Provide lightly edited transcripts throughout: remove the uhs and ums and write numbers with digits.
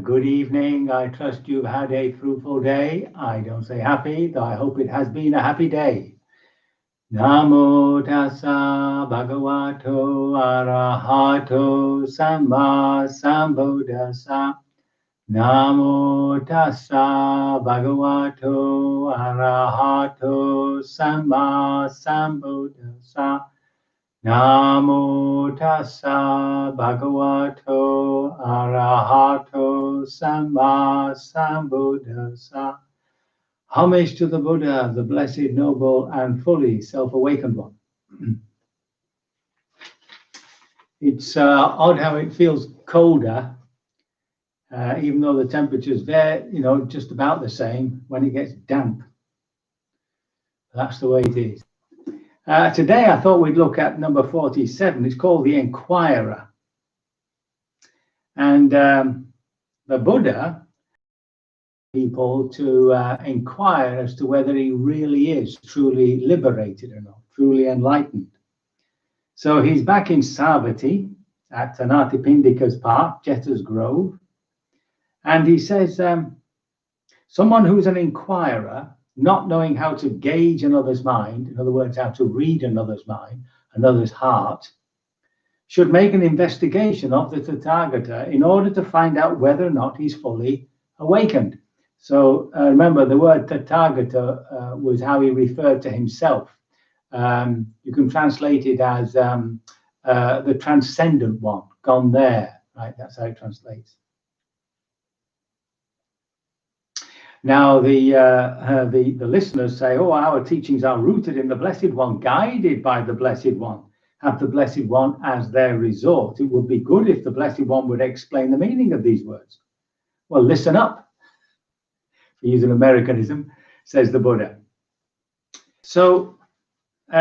Good evening. I trust you've had a fruitful day. I don't say happy, though I hope it has been a happy day. Namo tassa bhagavato arahato samma sambuddhassa. Namo tassa bhagavato arahato samma sambuddhassa. Namo tassa bhagavato arahato samma sambuddhassa. Homage to the Buddha, the blessed, noble, and fully self-awakened one. It's odd how it feels colder, even though the temperature's there, just about the same when it gets damp. That's the way it is. Today, I thought we'd look at number 47. It's called the Enquirer. And the Buddha people to inquire as to whether he really is truly liberated or not, truly enlightened. So he's back in Savatthi at Anatipindika's park, Jetta's Grove. And he says, someone who's an inquirer, not knowing how to gauge another's mind, in other words, how to read another's mind, another's heart, should make an investigation of the Tathagata in order to find out whether or not he's fully awakened. So remember, the word Tathagata was how he referred to himself. You can translate it as the transcendent one, gone there, right? That's how it translates. Now, the listeners say, oh, our teachings are rooted in the Blessed One, guided by the Blessed One, have the Blessed One as their resort. It would be good if the Blessed One would explain the meaning of these words. Well, listen up, for using Americanism, says the Buddha. So,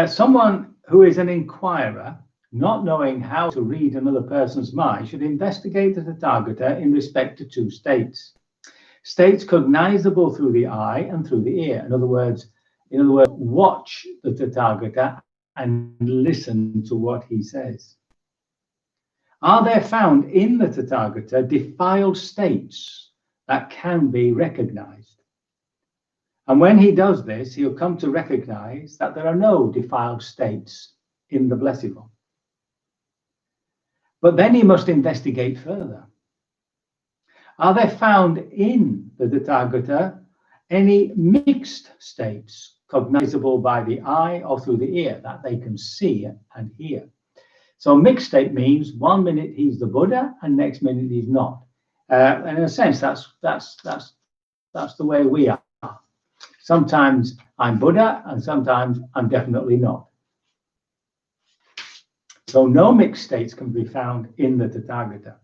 someone who is an inquirer, not knowing how to read another person's mind, should investigate the Tathagata in respect to two states. States cognizable through the eye and through the ear. In other words, watch the Tathagata and listen to what he says. Are there found in the Tathagata defiled states that can be recognized? And when he does this, he'll come to recognize that there are no defiled states in the Blessed One. But then he must investigate further. Are there found in the Tathagata any mixed states cognizable by the eye or through the ear that they can see and hear? So mixed state means 1 minute he's the Buddha and next minute he's not. And in a sense, that's the way we are. Sometimes I'm Buddha and sometimes I'm definitely not. So no mixed states can be found in the Tathagata.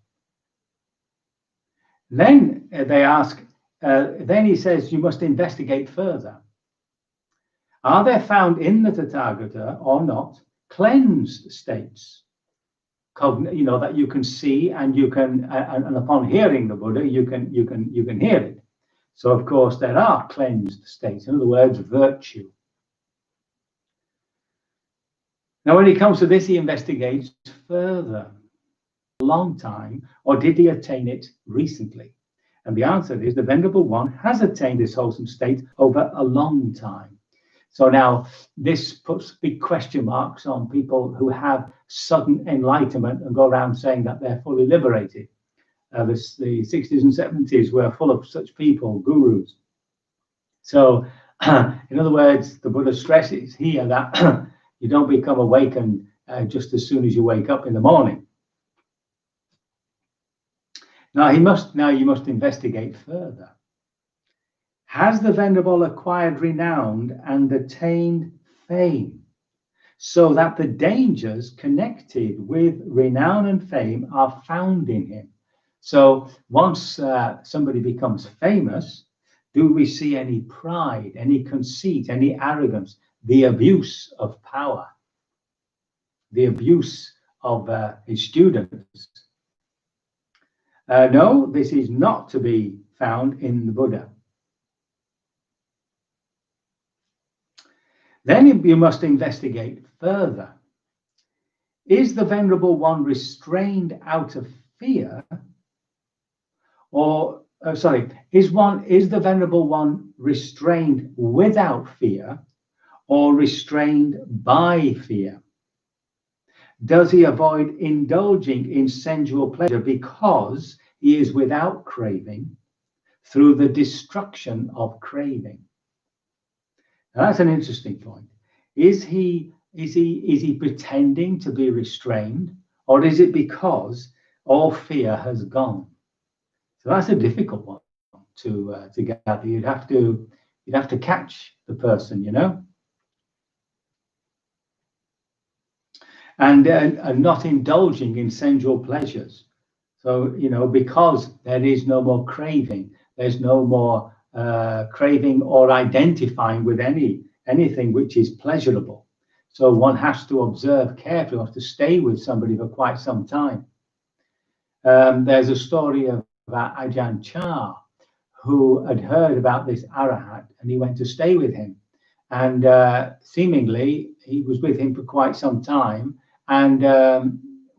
Then they ask, then he says, you must investigate further. Are there found in the Tathagata or not cleansed states, that you can see and you can, and upon hearing the Buddha, you can hear it. So of course there are cleansed states. In other words, virtue. Now, when he comes to this, he investigates further. Long time, or did he attain it recently? And the answer is the Venerable One has attained this wholesome state over a long time. So now this puts big question marks on people who have sudden enlightenment and go around saying that they're fully liberated. The 60s and 70s were full of such people, gurus. So in other words, the Buddha stresses here that you don't become awakened just as soon as you wake up in the morning. Now you must investigate further. Has the Venerable acquired renown and attained fame, so that the dangers connected with renown and fame are found in him? So once somebody becomes famous, do we see any pride, any conceit, any arrogance, the abuse of power, the abuse of his students? No, this is not to be found in the Buddha. Then you must investigate further. Is the Venerable One restrained out of fear, Or sorry, is the Venerable One restrained without fear or restrained by fear? Does he avoid indulging in sensual pleasure because he is without craving through the destruction of craving? Now, that's an interesting point. Is he pretending to be restrained, or is it because all fear has gone? So that's a difficult one to gather. You'd have to catch the person, you know, and not indulging in sensual pleasures. So, you know, because there is no more craving, there's no more craving or identifying with anything which is pleasurable. So one has to observe carefully, or to stay with somebody for quite some time. There's a story about Ajahn Chah, who had heard about this Arahat, and he went to stay with him. And seemingly, he was with him for quite some time, and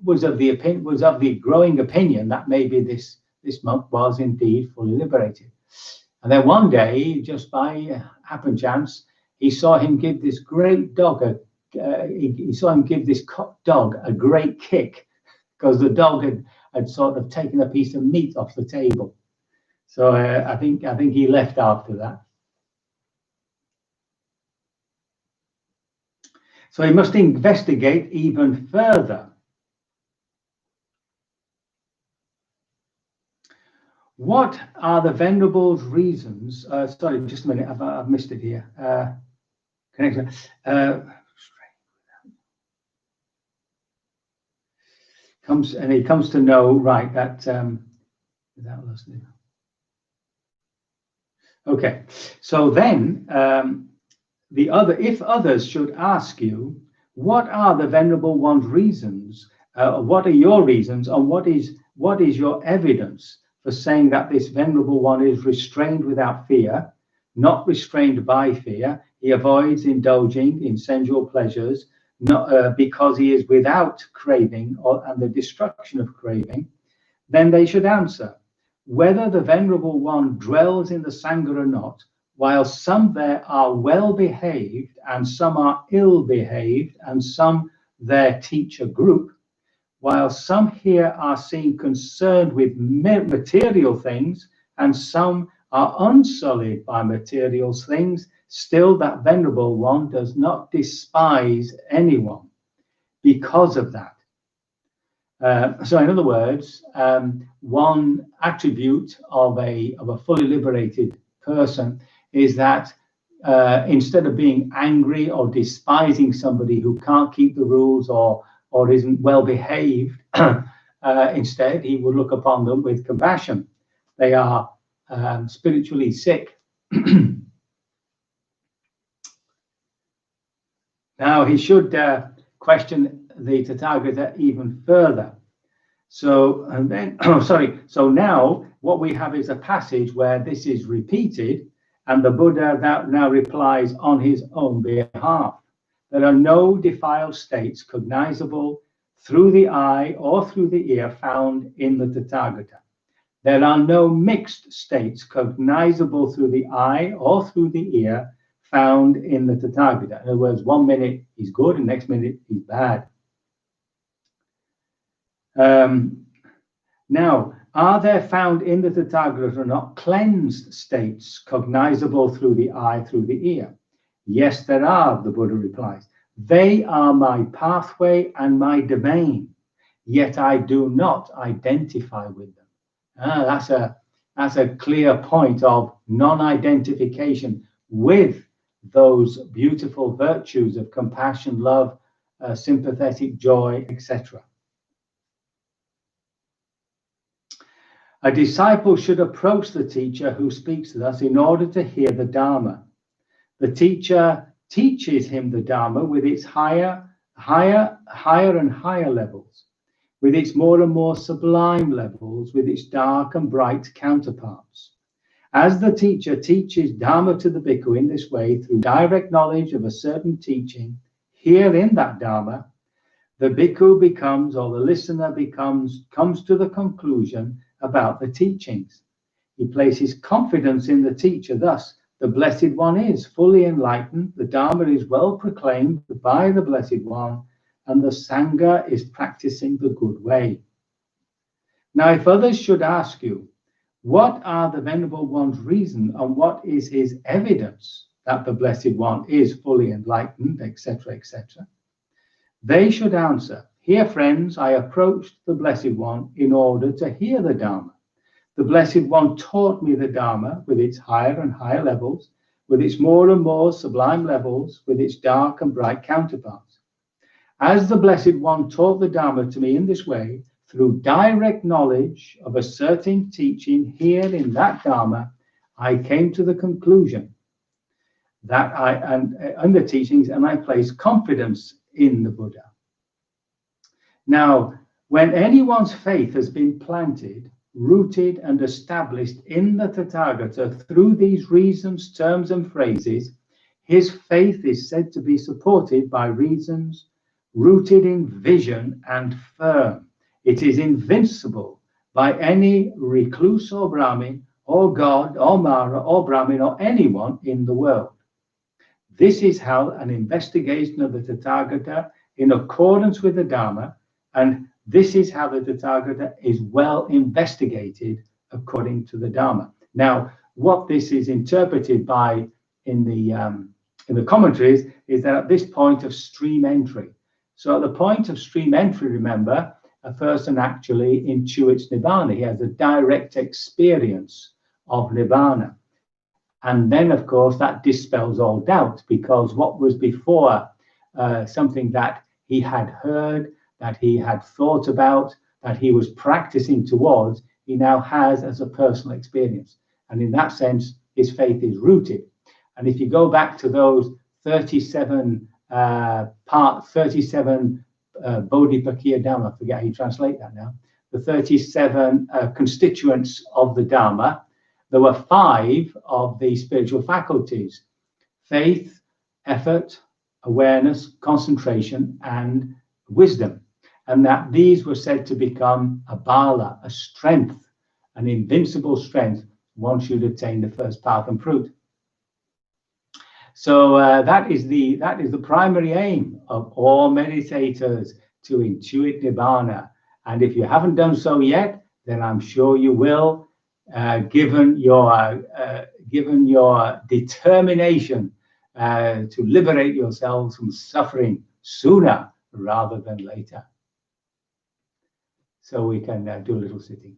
was of the growing opinion that maybe this monk was indeed fully liberated. And then one day, just by happen chance, he saw him give this great dog he saw him give this dog a great kick, because the dog had sort of taken a piece of meat off the table. So I think he left after that. So he must investigate even further. What are the Venerable's reasons? Sorry, just a minute, I've missed it here. Connection. He comes to know, right, that okay. So then if others should ask you, what are the Venerable One's reasons? What are your reasons, and what is your evidence for saying that this Venerable One is restrained without fear, not restrained by fear? He avoids indulging in sensual pleasures, not because he is without craving and the destruction of craving. Then they should answer, whether the Venerable One dwells in the Sangha or not, while some there are well behaved and some are ill behaved, and some their teach a group, while some here are seen concerned with material things and some are unsullied by material things, still that Venerable One does not despise anyone because of that. So in other words, one attribute of a fully liberated person is that instead of being angry or despising somebody who can't keep the rules or isn't well behaved, instead he would look upon them with compassion. They are spiritually sick. Now he should question the Tathagata even further. So, and then, so now what we have is a passage where this is repeated, and the Buddha now replies on his own behalf. There are no defiled states cognizable through the eye or through the ear found in the Tathagata. There are no mixed states cognizable through the eye or through the ear found in the Tathagata. In other words, 1 minute he's good and next minute he's bad. Now, are there found in the Tathagata or not cleansed states cognizable through the eye, through the ear? Yes, there are, the Buddha replies. They are my pathway and my domain, yet I do not identify with them. That's a clear point of non-identification with those beautiful virtues of compassion, love, sympathetic joy, etc. A disciple should approach the teacher who speaks to us in order to hear the Dharma. The teacher teaches him the Dharma with its higher and higher levels, with its more and more sublime levels, with its dark and bright counterparts. As the teacher teaches Dharma to the bhikkhu in this way, through direct knowledge of a certain teaching, here in that Dharma, the bhikkhu becomes, or the listener comes to the conclusion about the teachings. He places confidence in the teacher. Thus, the Blessed One is fully enlightened, the Dharma is well proclaimed by the Blessed One, and the Sangha is practicing the good way. Now, if others should ask you, what are the Venerable One's reason and what is his evidence that the Blessed One is fully enlightened, etc., etc., they should answer, here, friends, I approached the Blessed One in order to hear the Dharma. The Blessed One taught me the Dharma with its higher and higher levels, with its more and more sublime levels, with its dark and bright counterparts. As the Blessed One taught the Dharma to me in this way, through direct knowledge of a certain teaching here in that Dharma, I came to the conclusion that and the teachings, and I place confidence in the Buddha. Now, when anyone's faith has been planted, rooted and established in the Tathagata through these reasons, terms and phrases, his faith is said to be supported by reasons rooted in vision and firm. It is invincible by any recluse or Brahmin or God or Mara or Brahmin or anyone in the world. This is how an investigation of the Tathagata in accordance with the Dharma, and this is how the Tathagata is well investigated according to the Dharma. Now, what this is interpreted by in the commentaries is that at this point of stream entry. So at the point of stream entry, remember, a person actually intuits Nibbana. He has a direct experience of Nibbana. And then, of course, that dispels all doubt, because what was before something that he had heard, that he had thought about, that he was practicing towards, he now has as a personal experience. And in that sense, his faith is rooted. And if you go back to those 37 Bodhipakkhya Dhamma, I forget how you translate that now, the 37 constituents of the Dharma, there were 5 of the spiritual faculties: faith, effort, awareness, concentration, and wisdom. And that these were said to become a bala, a strength, an invincible strength, once you'd attained the first path and fruit. So that is the primary aim of all meditators, to intuit Nibbana. And if you haven't done so yet, then I'm sure you will, given your determination to liberate yourselves from suffering sooner rather than later. So we can do a little sitting.